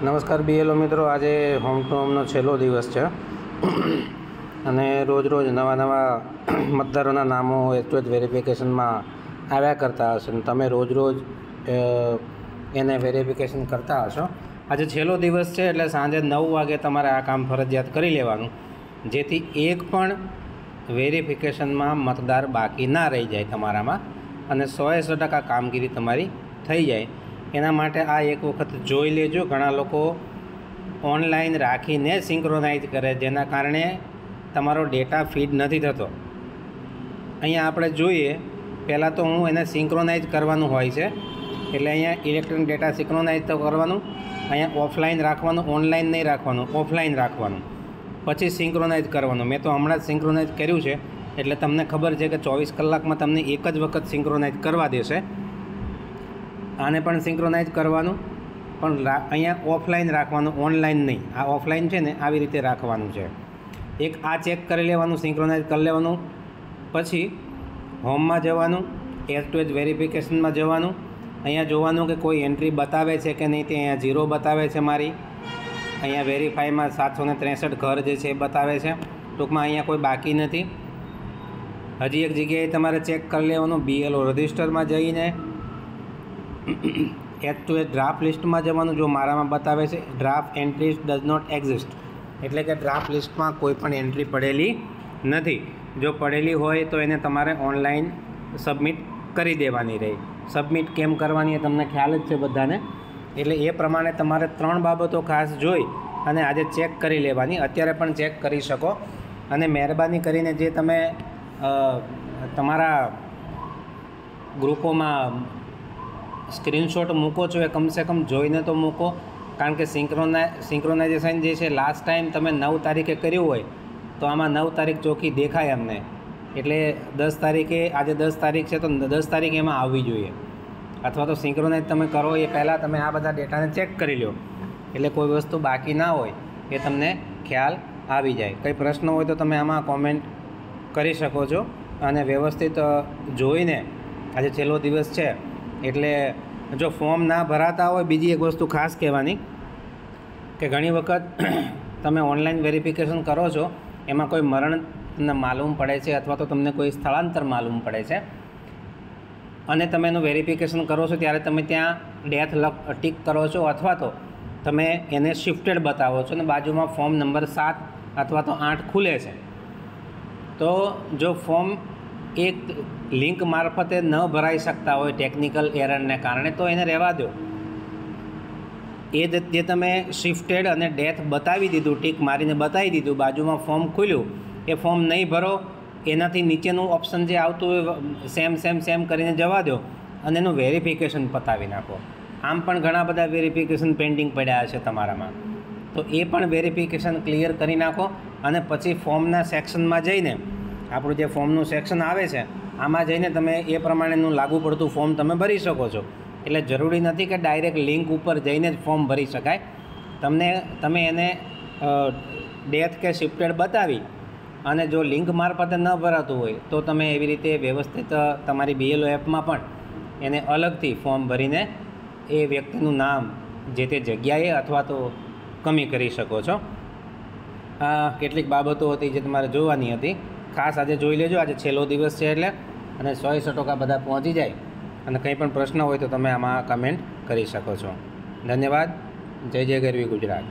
નમસ્કાર બીએલઓ મિત્રો, આજે હોમ ટુ હોમનો છેલ્લો દિવસ છે અને રોજ નવા મતદારોના નામો એક્ચ્યુઅલ વેરિફિકેશનમાં આવ્યા કરતા હશે અને તમે રોજ એને વેરિફિકેશન કરતા હશો। આજે છેલ્લો દિવસ છે એટલે સાંજે 9 વાગે તમારે આ કામ ફરજિયાત કરી લેવાનું, જેથી એક પણ વેરિફિકેશનમાં મતદાર બાકી ના રહી જાય તમારામાં અને 100% કામગીરી તમારી થઈ જાય। એના માટે આ એક વખત જોઈ લેજો। ઘણા લોકો ઓનલાઈન રાખીને સિંક્રોનાઇઝ કરે, જેના કારણે તમારો ડેટા ફીડ નથી થતો। અહીંયા આપણે જોઈએ, પહેલાં તો હું એને સિંક્રોનાઇઝ કરવાનું હોય છે, એટલે અહીંયા ઇલેક્ટ્રોનિક ડેટા સિંક્રોનાઇઝ તો કરવાનું, અહીંયા ઓફલાઈન રાખવાનું, ઓનલાઈન નહીં રાખવાનું, ઓફલાઈન રાખવાનું, પછી સિંક્રોનાઇઝ કરવાનું। મેં તો હમણાં જ સિંક્રોનાઇઝ કર્યું છે, એટલે તમને ખબર છે કે 24 કલાકમાં તમને એક જ વખત સિંક્રોનાઇઝ કરવા દેશે। આને પણ સિંક્રોનાઇઝ કરવાનું, પણ અહીંયા ઓફલાઈન રાખવાનું, ઓનલાઈન નહીં। આ ઓફલાઈન છે ને, આવી રીતે રાખવાનું છે। એક આ ચેક કરી લેવાનું, સિંક્રોનાઇઝ કરી લેવાનું, પછી હોમમાં જવાનું, એચ ટુ એચ વેરિફિકેશનમાં જવાનું, અહીંયા જોવાનું કે કોઈ એન્ટ્રી બતાવે છે કે નહીં, તે અહીંયા 0 બતાવે છે મારી। અહીંયા વેરીફાઈમાં 763 ઘર જે છે એ બતાવે છે, ટૂંકમાં અહીંયા કોઈ બાકી નથી। હજી એક જગ્યાએ તમારે ચેક કરી લેવાનું, બીએલઓ રજિસ્ટરમાં જઈને એચ ટુ એચ ડ્રાફ્ટ લિસ્ટમાં જવાનું। જો મારામાં બતાવે છે draft entries does not exist, એટલે કે ડ્રાફ્ટ લિસ્ટમાં કોઈ પણ એન્ટ્રી પડેલી નથી। જો પડેલી હોય તો એને તમારે ઓનલાઈન સબમિટ કરી દેવાની રહી। સબમિટ કેમ કરવાની એ તમને ખ્યાલ જ છે બધાને, એટલે એ પ્રમાણે તમારે 3 બાબતો ખાસ જોઈ અને આજે ચેક કરી લેવાની। અત્યારે પણ ચેક કરી શકો અને મહેરબાની કરીને જે તમે તમારા ગ્રુપોમાં સ્ક્રીનશોટ મૂકો છો એ કમસે કમ જોઈને તો મૂકો, કારણ કે સિંક્રોનાઇઝેશન જે છે લાસ્ટ ટાઈમ તમે 9 તારીખે કર્યું હોય તો આમાં 9 તારીખ ચોખ્ખી દેખાય અમને, એટલે 10 તારીખે, આજે 10 તારીખ છે તો 10 તારીખ એમાં આવવી જોઈએ, અથવા તો સિંક્રોનાઇઝ તમે કરો એ પહેલાં તમે આ બધા ડેટાને ચેક કરી લો, એટલે કોઈ વસ્તુ બાકી ના હોય એ તમને ખ્યાલ આવી જાય। કંઈ પ્રશ્ન હોય તો તમે આમાં કોમેન્ટ કરી શકો છો અને વ્યવસ્થિત જોઈને, આજે છેલ્લો દિવસ છે એટલે જો ફોર્મ ના ભરાતા હોય, બીજી એક વસ્તુ ખાસ કહેવાની કે ઘણી વખત તમે ઓનલાઈન વેરિફિકેશન કરો છો, એમાં કોઈ મરણ માલુમ પડે છે અથવા તો તમને કોઈ સ્થળાંતર માલુમ પડે છે અને તમે એનું વેરિફિકેશન કરો છો ત્યારે તમે ત્યાં ડેથ ટીક કરો છો અથવા તો તમે એને શિફ્ટેડ બતાવો છો અને બાજુમાં ફોર્મ નંબર 7 અથવા તો 8 ખુલે છે, તો જો ફોર્મ એક લિંક મારફતે ન ભરાઈ શકતા હોય ટેકનિકલ એરરને કારણે, તો એને રહેવા દો। એ જે તમે શિફ્ટેડ અને ડેથ બતાવી દીધું, ટીક મારીને બતાવી દીધું, બાજુમાં ફોર્મ ખુલ્યું, એ ફોર્મ નહીં ભરો, એનાથી નીચેનું ઓપ્શન જે આવતું હોય સેમ કરીને જવા દો અને એનું વેરિફિકેશન પતાવી નાખો। આમ પણ ઘણા બધા વેરિફિકેશન પેન્ડિંગ પડ્યા છે તમારામાં, તો એ પણ વેરિફિકેશન ક્લિયર કરી નાખો અને પછી ફોર્મના સેક્શનમાં જઈને, આપણું જે ફોર્મનું સેક્શન આવે છે આમાં જઈને તમે એ પ્રમાણેનું લાગુ પડતું ફોર્મ તમે ભરી શકો છો। એટલે જરૂરી નથી કે ડાયરેક્ટ લિંક ઉપર જઈને જ ફોર્મ ભરી શકાય, તમે એને ડેથ કે શિફ્ટેડ બતાવી અને જો લિંક મારફતે ન ભરાતું હોય તો તમે એવી રીતે વ્યવસ્થિત તમારી બીએલઓ એપમાં પણ એને અલગથી ફોર્મ ભરીને એ વ્યક્તિનું નામ જે તે જગ્યાએ અથવા તો કમી કરી શકો છો। આ કેટલીક બાબતો હતી જે તમારે જોવાની હતી, ખાસ આજે જોઈ લેજો। આજે છેલ્લો દિવસ છે એટલે, અને 100% બધા પહોંચી જાય, અને કંઈ પણ પ્રશ્ન હોય તો તમે આમાં કમેન્ટ કરી શકો છો। ધન્યવાદ। જય જય ગરવી ગુજરાત।